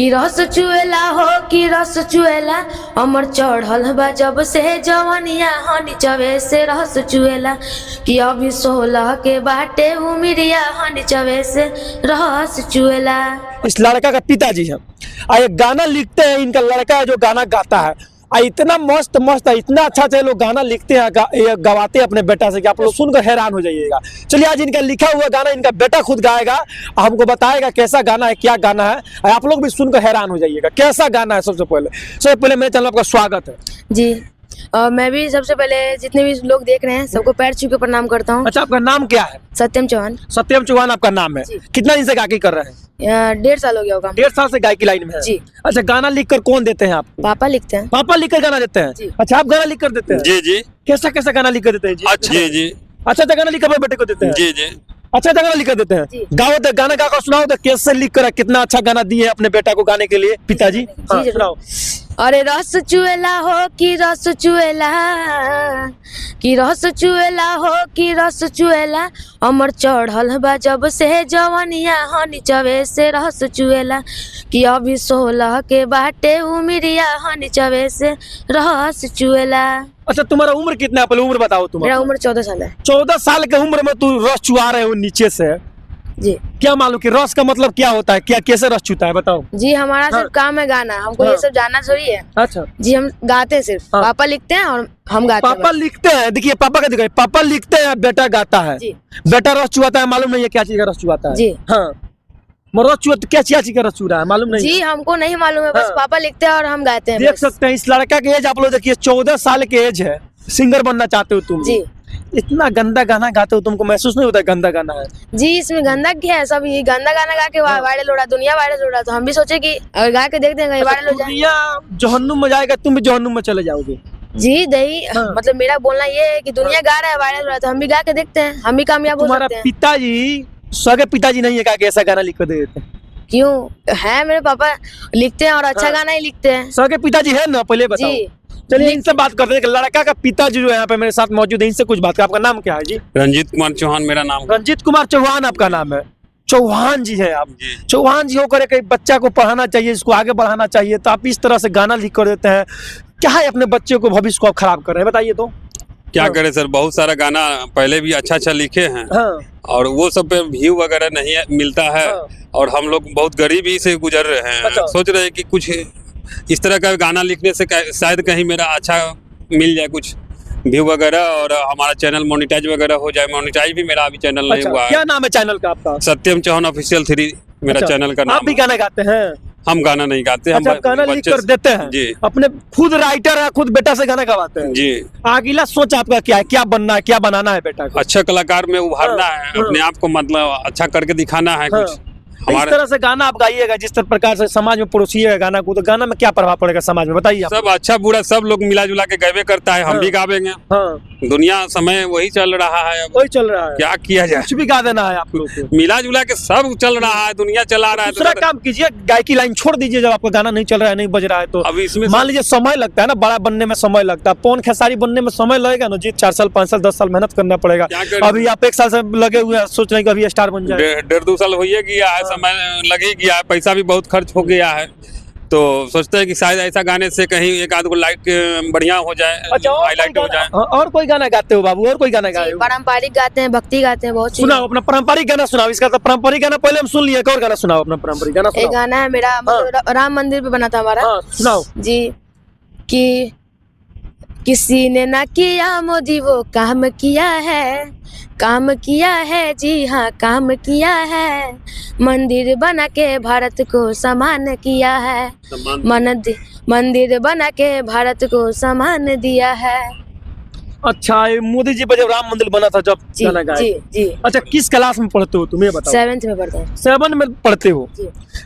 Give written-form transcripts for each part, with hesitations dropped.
कि रस चुएला हो कि रस चुएला अमर चढ़ल बा जब से जवनिया हनी चवे से रस चुएला कि अभी 16 के बाटे उमिरिया हनी चवे से रस चुएला। इस लड़का का पिताजी है और ये गाना लिखते हैं, इनका लड़का है जो गाना गाता है और इतना मस्त मस्त है, इतना अच्छा अच्छा लोग गाना लिखते हैं, गवाते हैं अपने बेटा से कि आप लोग सुनकर हैरान हो जाइएगा। चलिए आज इनका लिखा हुआ गाना इनका बेटा खुद गाएगा, हमको बताएगा कैसा गाना है, क्या गाना है, और आप लोग भी सुनकर हैरान हो जाइएगा कैसा गाना है। सबसे पहले मेरे चैनल आपका स्वागत है जी। मैं भी सबसे पहले जितने भी लोग देख रहे हैं सबको पैर छू के प्रणाम करता हूँ। अच्छा, आपका नाम क्या है? सत्यम चौहान। सत्यम चौहान आपका नाम है। कितना दिन से गायकी कर रहे हैं? 1.5 साल हो गया होगा। 1.5 साल से गायकी लाइन में है जी। अच्छा, गाना लिखकर कौन देते हैं आप? पापा लिखते हैं। पापा लिखकर गाना देते हैं? अच्छा, आप गाना लिखकर देते हैं? जी जी। कैसा कैसा गाना लिख कर देते हैं जी? अच्छा जी जी। अच्छा गाना लिख कर बेटे को देते हैं? जी जी। अच्छा गाना लिख कर देते हैं? गाओ तो गाना गा कर सुनाओ तो कैसे लिख कर कितना अच्छा गाना दिए अपने बेटा को गाने के लिए पिताजी। हाँ, सुनाओ। अरे रस चुएला हो कि रस चुएला कि रस चुएला हो कि रस चुएला अमर चढ़ल बा जब से जवनिया हनी चवे से रस चुएला कि अभी 16 के बाटे उमिरिया हनी चवे से रस चुएला। अच्छा, तुम्हारा उम्र कितना है? पहले उम्र बताओ। तुम्हारा मेरा उम्र 14 साल है। 14 साल की उम्र में तू रस चुआ रहे हो नीचे से जी। क्या मालूम कि रस का मतलब क्या होता है, क्या कैसे रस चुता है बताओ। जी हमारा सिर्फ काम है गाना, हमको ये सब जानना थोड़ी है। अच्छा जी, हम गाते हैं सिर्फ। पापा लिखते हैं और हम गाते हैं। पापा लिखते हैं, देखिए पापा का दिखाइए, पापा लिखते हैं बेटा गाता है। बेटा रस चुआता है, मालूम नहीं है क्या चीज का रस चुआता है? जी हाँ, रस चुआ क्या चीज का रस चू रहा है मालूम नहीं? जी हमको नहीं मालूम है, बस पापा लिखते हैं और हम गाते हैं। देख सकते हैं इस लड़का के एज आप लोग देखिए 14 साल के एज है। सिंगर बनना चाहते हो तुम? जी। इतना गंदा गाना गाते हो, तुमको महसूस नहीं होता है गंदा गाना है? जी, इसमें गंदा क्या है? सब ये गंदा गाना गा के वायरल हो रहा है, दुनिया वायरल हो रहा है, तो हम भी सोचे कि अगर गा के देखते हैं वायरल हो जाए। दुनिया जहन्नुम में जाएगा, तुम भी जहन्नुम में चले जाओगे। जी दही मतलब मेरा बोलना ये है कि दुनिया गा रहा है, वायरल हो रहा है, तो हम भी गा के देखते हैं, हम भी कामयाब हो सकते हैं। तुम्हारा पिताजी सगे पिताजी नहीं है क्या कि ऐसा गाना लिख कर दे देते हैं? क्यों है, मेरे पापा लिखते हैं और अच्छा गाना ही लिखते हैं। सगे पिताजी है ना? पहले बताओ। चलिए इनसे बात करते हैं। लड़का का पिताजी जो है यहाँ पे मेरे साथ मौजूद है, इनसे कुछ बात कर। आपका नाम क्या है जी? रंजीत कुमार चौहान मेरा नाम। रंजीत कुमार चौहान आपका नाम है? चौहान जी है आप? चौहान जी होकर एक बच्चा को पढ़ाना चाहिए, इसको आगे बढ़ाना चाहिए, तो आप इस तरह से गाना लिख कर देते हैं, क्या है अपने बच्चे को भविष्य को आप खराब कर रहे हैं? बताइए तो। क्या करे सर, बहुत सारा गाना पहले भी अच्छा अच्छा लिखे हैं और वो सब पे व्यू वगैरह नहीं मिलता है और हम लोग बहुत गरीबी से गुजर रहे हैं। सोच रहे हैं कि कुछ इस तरह का गाना लिखने से शायद कहीं मेरा अच्छा मिल जाए, कुछ व्यू वगैरह और हमारा चैनल मोनेटाइज वगैरह हो जाए। मोनेटाइज भी मेरा अभी चैनल नहीं हुआ है। क्या नाम है चैनल का आपका? सत्यम चौहान ऑफिशियल 3 मेरा चैनल का नाम। आप भी गाना गाते हैं? हम गाना नहीं गाते। अच्छा, हम गाना लिख कर देते हैं जी। अपने खुद राइटर है, खुद बेटा से गाना गवाते हैं जी। अगला सोच आपका क्या है, क्या बनना है, क्या बनाना है बेटा को? अच्छा कलाकार में उभारना है अपने आप को, मतलब अच्छा करके दिखाना है कुछ। इस तरह से गाना आप गाइएगा जिस तरह प्रकार से समाज में परोसिएगा गाना को, तो गाना में क्या प्रभाव पड़ेगा समाज में बताइए। सब अच्छा बुरा सब लोग मिला जुला के गावे करता है, हम भी गावेंगे। दुनिया समय वही चल रहा है, वही चल रहा है, क्या किया जाए? कुछ भी गा देना है आप लोग को, मिला जुला के सब चल रहा है, दुनिया चला रहा है। दूसरा काम कीजिए, गायकी लाइन छोड़ दीजिए। जब आपका गाना नहीं चल रहा है, नहीं बज रहा है, तो अभी इसमें मान लीजिए समय लगता है ना, बड़ा बनने में समय लगता है, पवन खेसारी बनने में समय लगेगा ना जी, 4 साल 5 साल 10 साल मेहनत करना पड़ेगा। अभी आप 1 साल से लगे हुए हैं, सोच रहे हैं कि अभी स्टार बन जाए। 1.5-2 साल हो गया है, समय लगे गया है, पैसा भी बहुत खर्च हो गया है, तो सोचते हैं कि शायद ऐसा गाने से कहीं एक आध को लाइक बढ़िया हो जाए, हाईलाइट हो जाए। और कोई गाना गाते हो बाबू? और कोई गाना गाए? पारंपरिक गाते हैं, भक्ति गाते हैं, बहुत। सुनाओ अपना पारंपरिक गाना, सुनाओ। इसका तो पारंपरिक गाना पहले हम सुन लिए, और गाना सुनाओ अपना पारंपरिक गाना। एक गाना है मेरा, राम मंदिर पे बना था हमारा। सुनाओ जी। कि किसी ने ना किया मोदी वो काम किया है, काम किया है, जी हाँ काम किया है, मंदिर बना के भारत को समान किया है, मंदिर बना के भारत को समान दिया है। अच्छा, मोदी जी पर जब राम मंदिर बना था, जब गाना गाया? जी जी। अच्छा, किस क्लास में पढ़ते हो तुम ये बताओ? 7th में पढ़ते हैं। 7 में पढ़ते हो?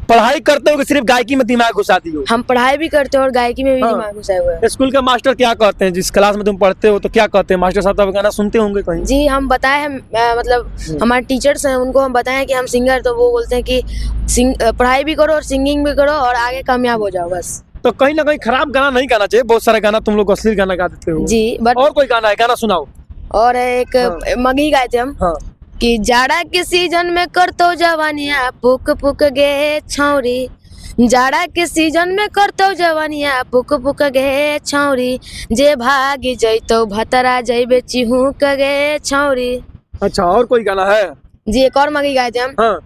पढ़ाई करते हो कि सिर्फ गायकी में दिमाग घुसा दी हो? हम पढ़ाई भी करते हैं और गायकी में भी दिमाग घुसाए हुए हैं। स्कूल के मास्टर क्या कहते हैं? जिस क्लास में तुम पढ़ते हो तो क्या कहते हैं मास्टर साहब? तो गाना सुनते होंगे कहीं? जी, हम बताए, मतलब हमारे टीचर्स हैं, उनको हम बताएं कि हम सिंगर, तो वो बोलते हैं कि पढ़ाई भी करो और सिंगिंग भी करो और आगे कामयाब हो जाओ बस। तो कहीं ना कहीं खराब गाना नहीं गाना चाहिए, बहुत सारे गाना तुम लोग अश्लील गाना गा देते हो जी। बट और कोई गाना है, गाना सुनाओ। और एक मगी गाए थे हम कि जाड़ा के सीजन में कर तो जवानिया पुक पुक गे छौरी, जाड़ा के सीजन में करतो जवानिया पुक पुक गे छौरी, जे भागी जैतो भतरा जैबे चिहुक गे छौरी। अच्छा, और कोई गाना है? जी एक और मगी गाए थे हम। हाँ।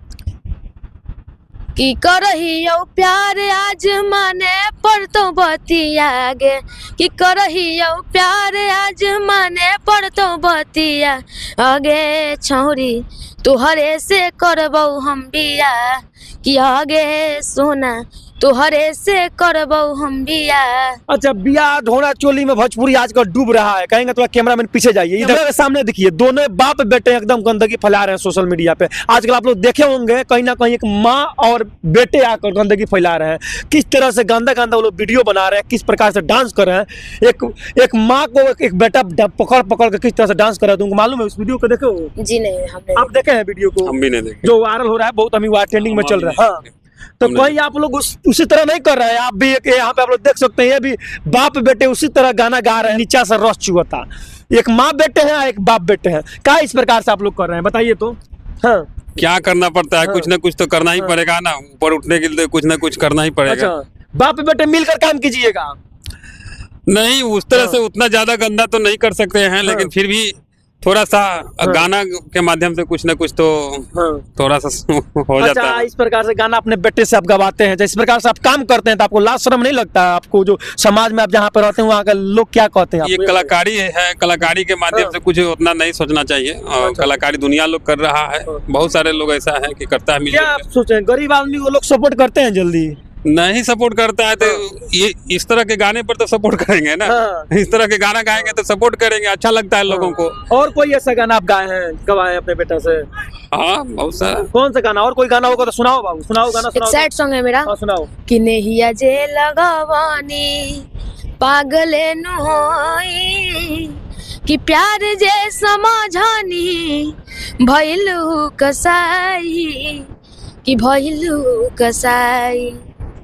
कि करहियो प्यार आज माने पर तो बतिया गे, कि करहियो प्यार आज माने पर तो बतिया आगे छौरी, तुहरे से करबौ हम बिया, कि आगे सोना तुहरे से करबौ हम बिया। अच्छा, बिया ढोना चोली में भोजपुरी आजकल डूब रहा है। कहेंगे थोड़ा कैमरामैन पीछे जाइए, इधर सामने देखिए, दोनों बाप बेटे एकदम गंदगी फैला रहे हैं सोशल मीडिया पे। आजकल आप लोग देखे होंगे कहीं ना कहीं एक माँ और बेटे आकर गंदगी फैला रहे हैं। किस तरह से गंदा गंदा वो लोग वीडियो बना रहे हैं, किस प्रकार से डांस कर रहे हैं। एक माँ को एक बेटा पकड़ पकड़ के किस तरह से डांस कर रहा है, तुमको मालूम है? उस वीडियो को देखे हो? जी नहीं, हमने आप देखे हैं वीडियो को? हम भी नहीं देखे। जो वायरल हो रहा है, बहुत अभी ट्रेंडिंग में चल रहा है। हाँ, तो कोई आप लोग उसी तरह नहीं कर रहे हैं। आप भी यहाँ पे आप लोग देख सकते हैं, ये भी बाप बेटे उसी तरह गाना गा रहे हैं, नीचा से रस चुहता। एक माँ बेटे हैं, एक बाप बेटे हैं। क्या इस प्रकार से आप लोग कर रहे हैं, बताइए तो। हाँ, क्या करना पड़ता है? हाँ। कुछ ना कुछ तो करना ही पड़ेगा ना, ऊपर उठने के लिए कुछ ना कुछ करना ही पड़ेगा। अच्छा, बाप बेटे मिलकर काम कीजिएगा। नहीं, उस तरह से उतना ज्यादा गंदा तो नहीं कर सकते हैं, लेकिन फिर भी थोड़ा सा गाना के माध्यम से कुछ ना कुछ तो थोड़ा सा हो जाता है। इस प्रकार से गाना अपने बेटे से आप गवाते हैं, इस प्रकार से आप काम करते हैं, तो आपको लाज शर्म नहीं लगता? आपको जो समाज में आप जहाँ पे रहते हैं वहाँ के लोग क्या कहते हैं? ये कलाकारी है, कलाकारी के माध्यम से कुछ उतना नहीं सोचना चाहिए। और कलाकारी दुनिया लोग कर रहा है, बहुत सारे लोग ऐसा है कि करता है। क्या आप सोचे गरीब आदमी को लोग सपोर्ट करते हैं? जल्दी नहीं सपोर्ट करता है तो ये इस तरह के गाने पर तो सपोर्ट करेंगे ना। इस तरह के गाना गाएंगे तो सपोर्ट करेंगे, अच्छा लगता है लोगों को। और कोई ऐसा गाना आप गाए हैं, गवाए अपने बेटा से? हाँ, बहुत सारा। कौन सा गाना? और कोई गाना होगा तो सुनाओ बाबू, सुनाओ गाना, सुनाओ। सैड सॉन्ग है मेरा। हाँ, सुनाओ। कि नहिया जे लगवानी पागले नु होई, कि प्यार जे समझनी भइलु कसाई, कि भइलु कसाई।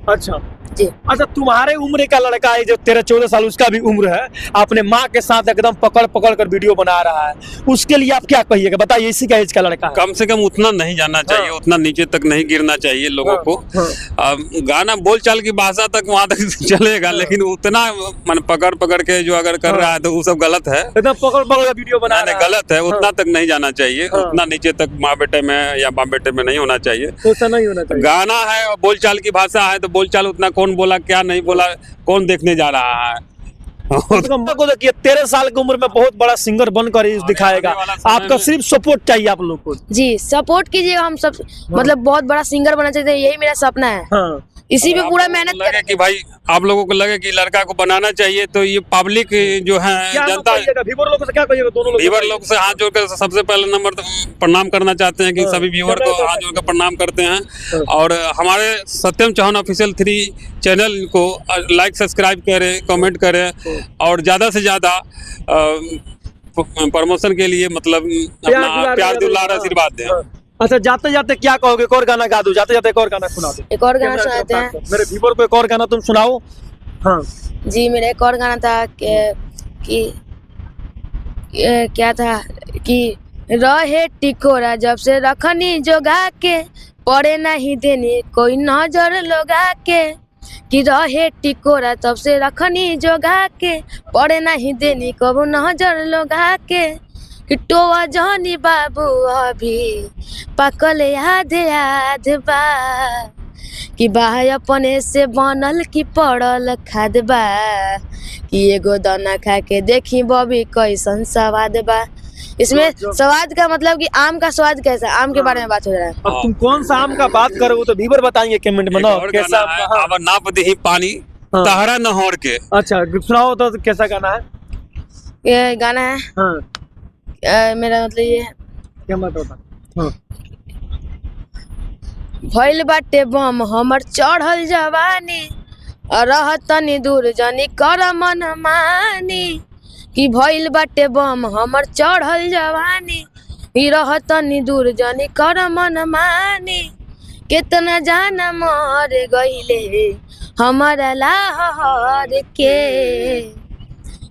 अच्छा जी। अच्छा, तुम्हारे उम्र का लड़का है जो 13-14 साल, उसका भी उम्र है, अपने माँ के साथ एकदम पकड़ पकड़ कर वीडियो बना रहा है, उसके लिए आप क्या कहिएगा? बताइए, इसी का एज का लड़का है। कम से कम उतना नहीं जाना चाहिए, उतना नीचे तक नहीं गिरना चाहिए लोगों को। गाना बोलचाल की भाषा तक वहाँ तक चलेगा, लेकिन उतना मन पकड़ पकड़ के जो अगर कर रहा है तो वो सब गलत है। एकदम पकड़ पकड़ वीडियो बना रहा है, गलत है। उतना तक नहीं जाना चाहिए, उतना नीचे तक माँ बेटे में या बाप बेटे में नहीं होना चाहिए। ऐसा नहीं होना चाहिए। गाना है और बोलचाल की भाषा है, तो बोलचाल उतना कौन बोला क्या नहीं बोला कौन देखने जा रहा है। को देखिए, 13 साल की उम्र में बहुत बड़ा सिंगर बनकर दिखाएगा। आपका सिर्फ सपोर्ट चाहिए आप लोग को। जी, सपोर्ट कीजिएगा। हम सब मतलब बहुत बड़ा सिंगर बनना चाहते हैं, यही मेरा सपना है। हाँ। इसी पे पूरा मेहनत लगे कि भाई आप लोगों को लगे कि लड़का को बनाना चाहिए, तो ये पब्लिक जो है जनता, व्यूअर लोग से क्या कहिएगा? दोनों लोग व्यूअर लोग से हाथ जोड़कर सबसे पहले नंबर प्रणाम करना चाहते हैं कि सभी व्यूअर को हाथ जोड़कर प्रणाम करते हैं। और हमारे सत्यम चौहान ऑफिशियल 3 चैनल को लाइक सब्सक्राइब करें, कमेंट करें और ज्यादा से ज्यादा प्रमोशन के लिए मतलब अपना प्यार दुलार आशीर्वाद दें। अच्छा, जाते जाते क्या कहोगे? एक और गाना गा दो, जाते जाते एक और गाना सुना दो। एक और गाना सुनाते हैं मेरे व्यूअर को, एक और गाना तुम सुनाओ। हाँ जी, मेरा एक और गाना था कि क्या था कि रहे टिकोरा जब से रखनी जोगा के, पड़े नहीं देनी कोई नजर लोगा के, कि रहे टिकोरा तब से रखनी जोगा के, पड़े नहीं देनी कबू नजर लोगा के, कि टोआ जहनी बाबू अभी पकल याद याद बा, कि बाह अपने से बनल की पड़ल खाद बा, कि एगो दाना खा के देखी बॉबी कैसन स्वाद बा। इसमें स्वाद का मतलब कि आम का स्वाद कैसा, आम के बारे में बात हो रहा है। अब तुम कौन सा आम का बात करो वो तो व्यूअर बताएंगे कमेंट में ना, कैसा अब नाप दी पानी तहरा नहर के। अच्छा, सुनाओ तो कैसा गाना है? ये गाना है हाँ। मेरा मतलब ये क्या मतलब? हाँ। भइल बाटे बम हमर चढ़ल जवानी, रहतनी दूर जनी कर मन मानी, कि भइल बाटे बम हमर चढ़ल जवानी, रहतनी दूर जनी कर मन मानी, कितना जाना मर गइले हमारा लाहौर के,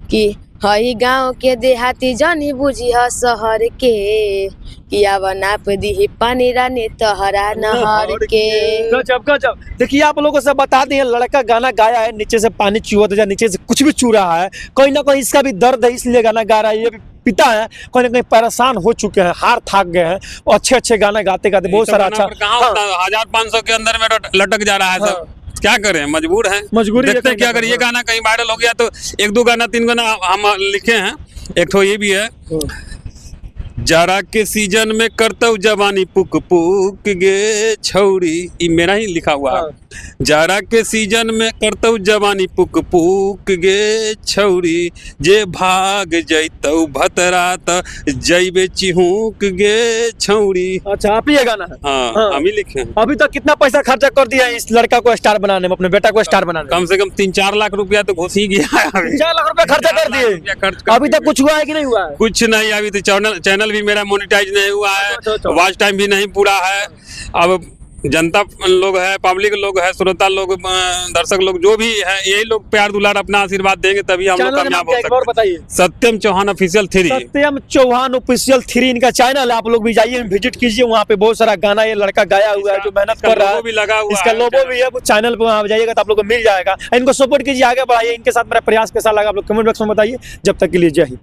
कि हई गाँव के देहाती जानी बुझी ह शहर के किया नाप दी पानी रानी तहरा नहर के। गजब गजब। देखिए आप लोगों से बता दें, लड़का गाना गाया है, नीचे से पानी चुहत या नीचे से कुछ भी चू रहा है, कहीं ना कहीं इसका भी दर्द है इसलिए गाना गा रहा है। ये भी पिता है, कहीं ना कहीं परेशान हो चुके हैं, हार थाक गए हैं, और अच्छे अच्छे गाना गाते गाते बहुत सारा अच्छा 1500 के अंदर में लटक जा रहा है सब। क्या करें, मजबूर हैं, मजबूरी देखते हैं कि अगर ये गाना कहीं वायरल हो गया तो 1-2 गाना 3 गाना हम लिखे हैं। एक तो ये भी है, जाड़ा के सीजन में करतौ जवानी पुक पुक गे छौरी, ये मेरा ही लिखा हुआ है। जाड़ा के सीजन में करतौ जवानी पुक पुक गे छौरी, जे भाग जैतौ भतरा त जैबे चिहुक गे छौरी। अच्छा, आप ही ये गाना है? हाँ, हम ही लिखे हैं। अभी तक कितना पैसा खर्चा कर दिया है इस लड़का को स्टार बनाने में, अपने बेटा को स्टार बनाने में? कम से कम 3-4 लाख रुपया तो घुस ही गया है। 4 लाख रुपया खर्चा कर दिए, अभी तक कुछ हुआ है कि नहीं हुआ है? कुछ नहीं, अभी तो चैनल भी मेरा मोनेटाइज नहीं हुआ है, अच्छा। वॉच टाइम भी नहीं पूरा है। अब जनता लोग है, पब्लिक लोग है, श्रोता लोग, दर्शक लोग जो भी है, यही लोग प्यार दुलार अपना आशीर्वाद देंगे तभी हम लोग कामयाब हो सकते हैं। बताइए। सत्यम चौहान ऑफिशियल 3। सत्यम चौहान ऑफिशियल 3 इनका चैनल है, आप लोग भी जाइए, विजिट कीजिए, वहाँ पे बहुत सारा गाना ये लड़का गाया हुआ है जो मेहनत कर रहा है, इसका लोगो भी है, चैनल पे वहाँ जाइएगा तो आप लोग को मिल जाएगा। इनको सपोर्ट कीजिए, आगे बढ़ाइए, इनके साथ मेरा प्रयास कैसा लगा आप लोग कमेंट बॉक्स में बताइए। जब तक के लिए जय हिंद।